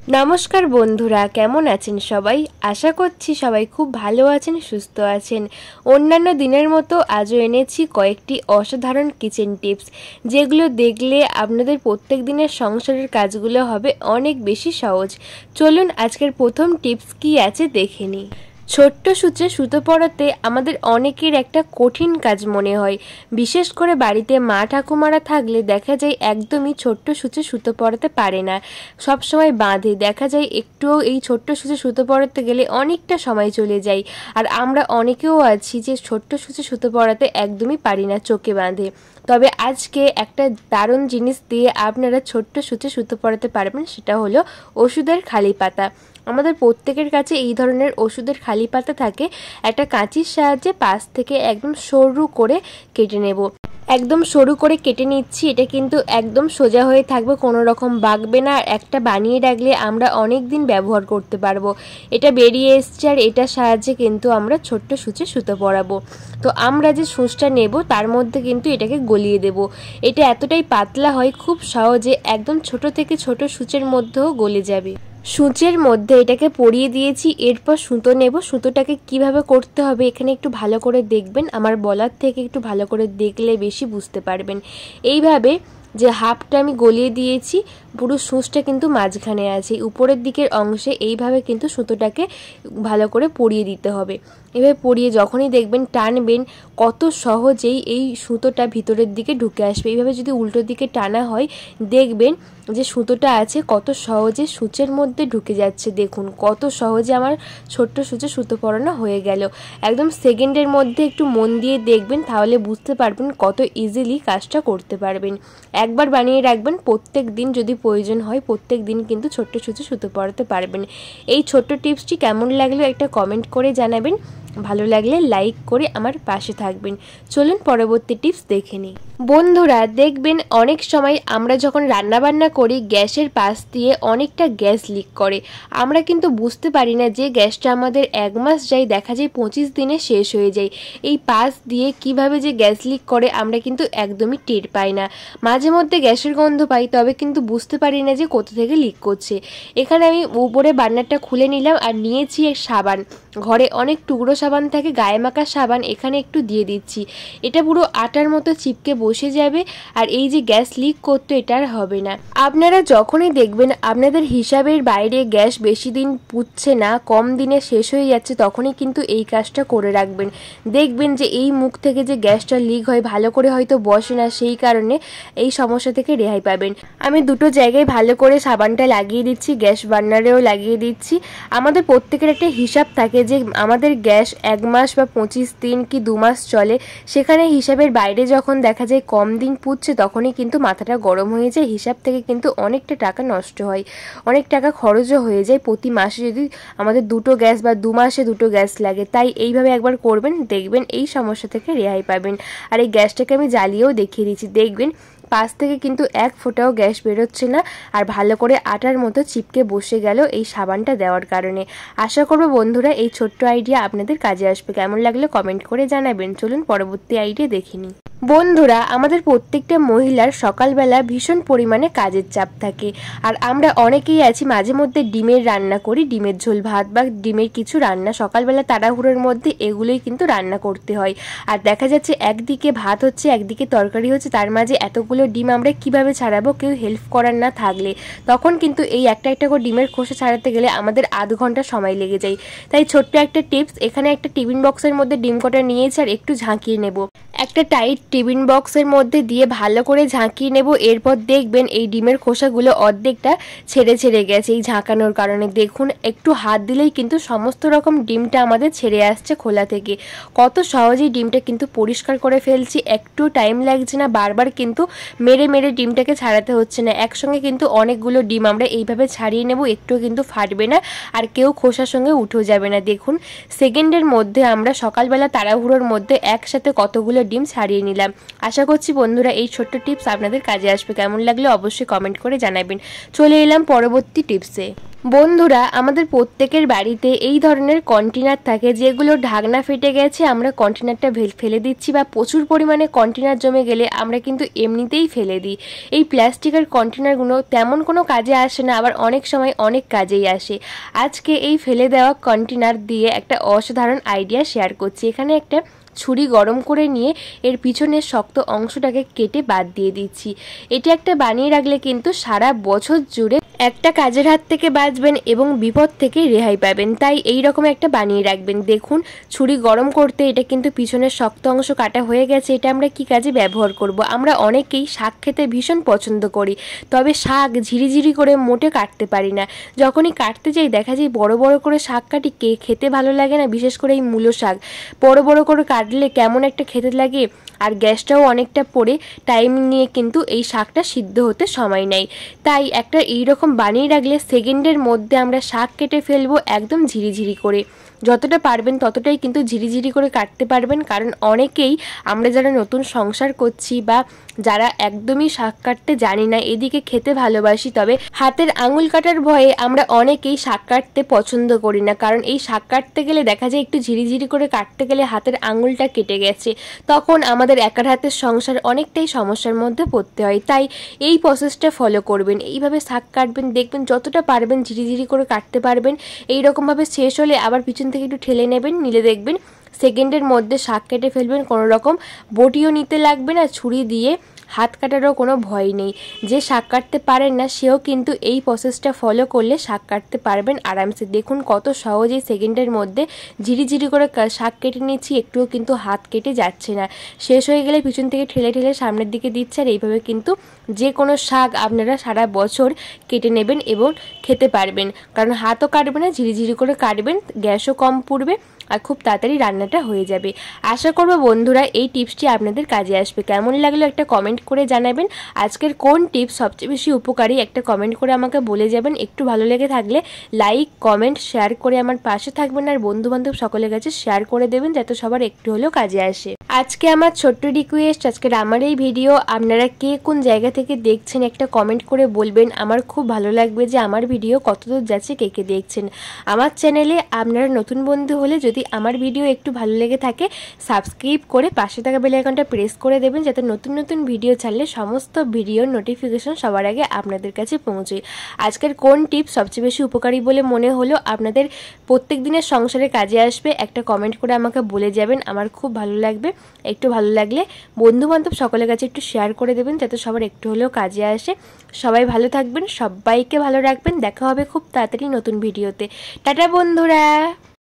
নমস্কার বন্ধুরা, কেমন আছেন সবাই? আশা করছি সবাই খুব ভালো আছেন, সুস্থ আছেন। অন্যান্য দিনের মতো আজও এনেছি কয়েকটি অসাধারণ কিচেন টিপস, যেগুলো দেখলে আপনাদের প্রত্যেক দিনের সংসারের কাজগুলো হবে অনেক বেশি সহজ। চলুন আজকের প্রথম টিপস কি আছে দেখে নিই। ছোট্ট সূচে সুতো পরাতে আমাদের অনেকের একটা কঠিন কাজ মনে হয়। বিশেষ করে বাড়িতে মা ঠাকুমারা থাকলে দেখা যায় একদমই ছোট্ট সূচে সুতো পরাতে পারে না, সবসময় বাঁধে। দেখা যায় একটুও এই ছোট্ট সূচে সুতো পরাতে গেলে অনেকটা সময় চলে যায়। আর আমরা অনেকেও আছি যে ছোট্ট সূচে সুতো পরাতে একদমই পারি না, চোখে বাঁধে। তবে আজকে একটা দারুণ জিনিস দিয়ে আপনারা ছোট্ট সূচে সুতো পরাতে পারবেন, সেটা হলো ওষুধের খালি পাতা। আমাদের প্রত্যেকের কাছে এই ধরনের ওষুধের খালি পাতা থাকে। একটা কাঁচির সাহায্যে পাশ থেকে একদম সরু করে কেটে নেব। একদম সরু করে কেটে নিচ্ছি। এটা কিন্তু একদম সোজা হয়ে থাকবে, কোনো রকম বাঁকবে না। একটা বানিয়ে রাখলে আমরা অনেক দিন ব্যবহার করতে পারবো। এটা বেরিয়ে এসছে, আর এটার সাহায্যে কিন্তু আমরা ছোট্ট সূচে সুতো পরাবো। তো আমরা যে সূচটা নেব তার মধ্যে কিন্তু এটাকে গলিয়ে দেব। এটা এতটাই পাতলা হয়, খুব সহজে একদম ছোট থেকে ছোট সূচের মধ্যেও গলে যাবে। সূচের মধ্যে এটাকে পরিয়ে দিয়েছি। এরপর সুতো নেব। সুতোটাকে কিভাবে করতে হবে এখানে একটু ভালো করে দেখবেন, আমার বলার থেকে একটু ভালো করে দেখলে বেশি বুঝতে পারবেন। এইভাবে যে হাফটা আমি গলিয়ে দিয়েছি, পুরো সূচটা কিন্তু মাঝখানে আছে, উপরের দিকের অংশে এইভাবে কিন্তু সুতোটাকে ভালো করে পরিয়ে দিতে হবে। এভাবে পরিয়ে যখনই দেখবেন টানবেন, কত সহজেই এই সুতোটা ভিতরের দিকে ঢুকে আসবে। এইভাবে যদি উল্টো দিকে টানা হয়, দেখবেন যে সুতোটা আছে কত সহজে সূচের মধ্যে ঢুকে যাচ্ছে। দেখুন কত সহজে আমার ছোট্ট সূচে সুতো পরানো হয়ে গেল। একদম সেকেন্ডের মধ্যে একটু মন দিয়ে দেখবেন, তাহলে বুঝতে পারবেন কত ইজিলি কাজটা করতে পারবেন। একবার বানিয়ে রাখবেন, প্রত্যেক দিন যদি প্রয়োজন হয় প্রত্যেক দিন কিন্তু ছোট্ট সূচে সুতো পরাতে পারবেন। এই ছোট্ট টিপসটি কেমন লাগলো একটা কমেন্ট করে জানাবেন। ভালো লাগলে লাইক করে আমার পাশে থাকবেন। চলুন পরবর্তী টিপস দেখে নিই। বন্ধুরা দেখবেন অনেক সময় আমরা যখন রান্নাবান্না করি গ্যাসের পাশ দিয়ে অনেকটা গ্যাস লিক করে। আমরা কিন্তু বুঝতে পারি না যে গ্যাসটা আমাদের 1 মাস যায়, দেখা যায় 25 দিনে শেষ হয়ে যায়। এই পাশ দিয়ে কিভাবে যে গ্যাস লিক করে আমরা কিন্তু একদমই টের পাই না। মাঝে মধ্যে গ্যাসের গন্ধ পাই, তবে কিন্তু বুঝতে পারি না যে কোথা থেকে লিক করছে। এখানে আমি উপরে বার্নারটা খুলে নিলাম আর নিয়েছি এক সাবান। ঘরে অনেক টুকরো সাবান থাকে, গায়ে মাখা সাবান, এখানে একটু দিয়ে দিচ্ছি। এটা পুরো আটার মতো চিপকে বসে যাবে, আর এই যে গ্যাস লিক করতে এটা আর হবে না। আপনারা যখনই দেখবেন আপনাদের হিসাবের বাইরে গ্যাস বেশি দিন পুড়ছে না, কম দিনে শেষ হয়ে যাচ্ছে, তখনই কিন্তু এই কাজটা করে রাখবেন। দেখবেন যে এই মুখ থেকে যে গ্যাসটা লিক হয় ভালো করে হয়তো বসে না, সেই কারণে এই সমস্যা থেকে রেহাই পাবেন। আমি দুটো জায়গায় ভালো করে সাবানটা লাগিয়ে দিচ্ছি, গ্যাস বার্নারেও লাগিয়ে দিচ্ছি। আমাদের প্রত্যেকের একটা হিসাব থাকে যে আমাদের গ্যাস 1 মাস বা 25 দিন কি 2 মাস চলে। সেখানে হিসাবের বাইরে যখন দেখা যায় কম দিন পুড়ছে, তখনই কিন্তু মাথাটা গরম হয়ে যায়। হিসাব থেকে কিন্তু অনেকটা টাকা নষ্ট হয়, অনেক টাকা খরচও হয়ে যায় প্রতি মাসে যদি আমাদের দুটো গ্যাস বা 2 মাসে দুটো গ্যাস লাগে। তাই এইভাবে একবার করবেন, দেখবেন এই সমস্যা থেকে রেহাই পাবেন। আর এই গ্যাসটাকে আমি জ্বালিয়েও দেখিয়ে দিচ্ছি, দেখবেন পাশ থেকে কিন্তু 1 ফোঁটাও গ্যাস বেরোচ্ছে না, আর ভালো করে আটার মতো চিপকে বসে গেল এই সাবানটা দেওয়ার কারণে। আশা করব বন্ধুরা এই ছোট্ট আইডিয়া আপনাদের কাজে আসবে। কেমন লাগলো কমেন্ট করে জানাবেন। চলুন পরবর্তী আইডিয়া দেখে নিই। বন্ধুরা আমাদের প্রত্যেকটা মহিলার সকালবেলা ভীষণ পরিমাণে কাজের চাপ থাকে, আর আমরা অনেকেই আছি মাঝে মধ্যে ডিমের রান্না করি, ডিমের ঝোল ভাত বা ডিমের কিছু রান্না সকালবেলা তাড়াহুড়োর মধ্যে এগুলোই কিন্তু রান্না করতে হয়। আর দেখা যাচ্ছে একদিকে ভাত হচ্ছে একদিকে তরকারি হচ্ছে, তার মাঝে এতগুলো ডিম আমরা কিভাবে ছাড়াবো কেউ হেল্প করার না থাকলে। তখন কিন্তু এই একটা একটা করে ডিমের খোসা ছাড়াতে গেলে আমাদের আধ ঘন্টা সময় লেগে যায়। তাই ছোট্ট একটা টিপস, এখানে একটা টিফিন বক্সের মধ্যে ডিম কটা নিয়েছি আর একটু ঝাঁকিয়ে নেব। একটা টাইট টিফিন বক্সের মধ্যে দিয়ে ভালো করে ঝাঁকিয়ে নেব। এরপর দেখবেন এই ডিমের খোসাগুলো অর্ধেকটা ছেড়ে ছেড়ে গেছে এই ঝাঁকানোর কারণে। দেখুন একটু হাত দিলেই কিন্তু সমস্ত রকম ডিমটা আমাদের ছেড়ে আসছে খোলা থেকে। কত সহজেই ডিমটা কিন্তু পরিষ্কার করে ফেলছি, একটু টাইম লাগছে না, বারবার কিন্তু মেরে মেরে ডিমটাকে ছাড়াতে হচ্ছে না। একসঙ্গে কিন্তু অনেকগুলো ডিম আমরা এইভাবে ছাড়িয়ে নেব, একটুও কিন্তু ফাটবে না, আর কেউ খোসার সঙ্গে উঠেও যাবে না। দেখুন সেকেন্ডের মধ্যে আমরা সকালবেলা তাড়াহুড়োর মধ্যে একসাথে কতগুলো ডিম ছাড়িয়ে নিলাম। আশা করছি বন্ধুরা এই ছোট্ট টিপস আপনাদের কাজে আসবে। কেমন লাগলো অবশ্যই কমেন্ট করে জানাবেন। চলে এলাম পরবর্তী টিপসে। বন্ধুরা, আমাদের প্রত্যেকের বাড়িতে এই ধরনের কন্টেনার থাকে যেগুলো ঢাকনা ফেটে গেছে, আমরা কন্টেনারটা ফেলে দিচ্ছি, বা প্রচুর পরিমাণে কন্টেনার জমে গেলে আমরা কিন্তু এমনিতেই ফেলে দিই। এই প্লাস্টিকের কন্টেনারগুলো তেমন কোনো কাজে আসে না, আবার অনেক সময় অনেক কাজেই আসে। আজকে এই ফেলে দেওয়া কন্টেনার দিয়ে একটা অসাধারণ আইডিয়া শেয়ার করছি। এখানে একটা ছুরি গরম করে নিয়ে এর পিছনের শক্ত অংশটাকে কেটে বাদ দিয়ে দিচ্ছি। এটা একটা বানিয়ে রাখলে কিন্তু সারা বছর জুড়ে একটা কাজের হাত থেকে বাঁচবেন এবং বিপদ থেকে রেহাই পাবেন। তাই এই রকম একটা বানিয়ে রাখবেন। দেখুন, ছুরি গরম করতে এটা কিন্তু পিছনের শক্ত অংশ কাটা হয়ে গেছে। এটা আমরা কি কাজে ব্যবহার করব? আমরা অনেকেই শাক খেতে ভীষণ পছন্দ করি, তবে শাক ঝিরিঝিরি করে মোটে কাটতে পারি না। যখনই কাটতে যাই দেখা যায় বড় বড় করে শাক কাটি, খেতে ভালো লাগে না। বিশেষ করে এই মূলো শাক বড় বড় করে কাটলে কেমন একটা খেতে লাগে, আর গ্যাসটাও অনেকটা পড়ে, টাইম নিয়ে কিন্তু এই শাকটা সিদ্ধ হতে সময় নেয়। তাই একটা এইরকম বানিয়ে রাখলে সেকেন্ডের মধ্যে আমরা শাক কেটে ফেলবো একদম ঝিরিঝিরি করে। যতটা পারবেন ততটাই কিন্তু ঝিরিঝিরি করে কাটতে পারবেন, কারণ অনেকেই আমরা যারা নতুন সংসার করছি বা যারা একদমই শাক কাটতে জানি না, এদিকে খেতে ভালোবাসি, তবে হাতের আঙুল কাটার ভয়ে আমরা অনেকেই শাক কাটতে পছন্দ করি না। কারণ এই শাক কাটতে গেলে দেখা যায় একটু ঝিরিঝিরি করে কাটতে গেলে হাতের আঙুলটা কেটে গেছে, তখন আমাদের একার হাতের সংসার অনেকটাই সমস্যার মধ্যে পড়তে হয়। তাই এই প্রসেসটা ফলো করবেন, এইভাবে শাক কাটবেন, দেখবেন যতটা পারবেন ঝিরিঝিরি করে কাটতে পারবেন। এইরকমভাবে শেষ হলে আবার পিছন থেকে একটু ঠেলে নেবেন, নিলে দেখবেন সেকেন্ডের মধ্যে শাক কেটে ফেলবেন। কোনো রকম বটিও নিতে লাগবে না, ছুরি দিয়ে হাত কাটারও কোনো ভয় নেই। যে শাক কাটতে পারেন না সেও কিন্তু এই প্রসেসটা ফলো করলে শাক কাটতে পারবেন আরামসে। দেখুন কত সহজেই সেকেন্ডের মধ্যে ঝিরিঝিরি করে শাক কেটে নিচ্ছি, একটুও কিন্তু হাত কেটে যাচ্ছে না। শেষ হয়ে গেলে পিছন থেকে ঠেলে ঠেলে সামনের দিকে দিচ্ছে। আর এইভাবে কিন্তু যে কোনো শাক আপনারা সারা বছর কেটে নেবেন এবং খেতে পারবেন, কারণ হাতও কাটবে না, ঝিরিঝিরি করে কাটবেন, গ্যাসও কম পুড়বে, আর খুব তাড়াতাড়ি রান্নাটা হয়ে যাবে। আশা করব বন্ধুরা এই টিপসটি আপনাদের কাজে আসবে। কেমন লাগলো একটা কমেন্ট করে জানাবেন। আজকের কোন টিপস সবচেয়ে বেশি উপকারী একটা কমেন্ট করে আমাকে বলে যাবেন। একটু ভালো লেগে থাকলে লাইক কমেন্ট শেয়ার করে আমার পাশে থাকবেন, আর বন্ধু বান্ধব সকলের কাছে শেয়ার করে দেবেন যাতে সবার একটু হলেও কাজে আসে। আজকে আমার ছোট্ট রিকোয়েস্ট, আজকের আমার এই ভিডিও আপনারা কে কোন জায়গা থেকে দেখছেন একটা কমেন্ট করে বলবেন। আমার খুব ভালো লাগবে যে আমার ভিডিও কতদূর যাচ্ছে, কে কে দেখছেন। আমার চ্যানেলে আপনারা নতুন বন্ধু হলে যদি আমার ভিডিও একটু ভালো লেগে থাকে সাবস্ক্রাইব করে পাশে থাকা বেল আইকনটা প্রেস করে দেবেন, যাতে নতুন নতুন ভিডিও ছাড়লে সমস্ত ভিডিওর নোটিফিকেশন সবার আগে আপনাদের কাছে পৌঁছয়। আজকের কোন টিপস সবচেয়ে বেশি উপকারী বলে মনে হলো, আপনাদের প্রত্যেক দিনের সংসারে কাজে আসবে, একটা কমেন্ট করে আমাকে বলে যাবেন। আমার খুব ভালো লাগবে। একটু ভালো লাগলে বন্ধু বান্ধব সকলের কাছে একটু শেয়ার করে দেবেন যাতে সবার একটু হলেও কাজে আসে। সবাই ভালো থাকবেন, সবাইকে ভালো রাখবেন। দেখা হবে খুব তাড়াতাড়ি নতুন ভিডিওতে। টাটা বন্ধুরা।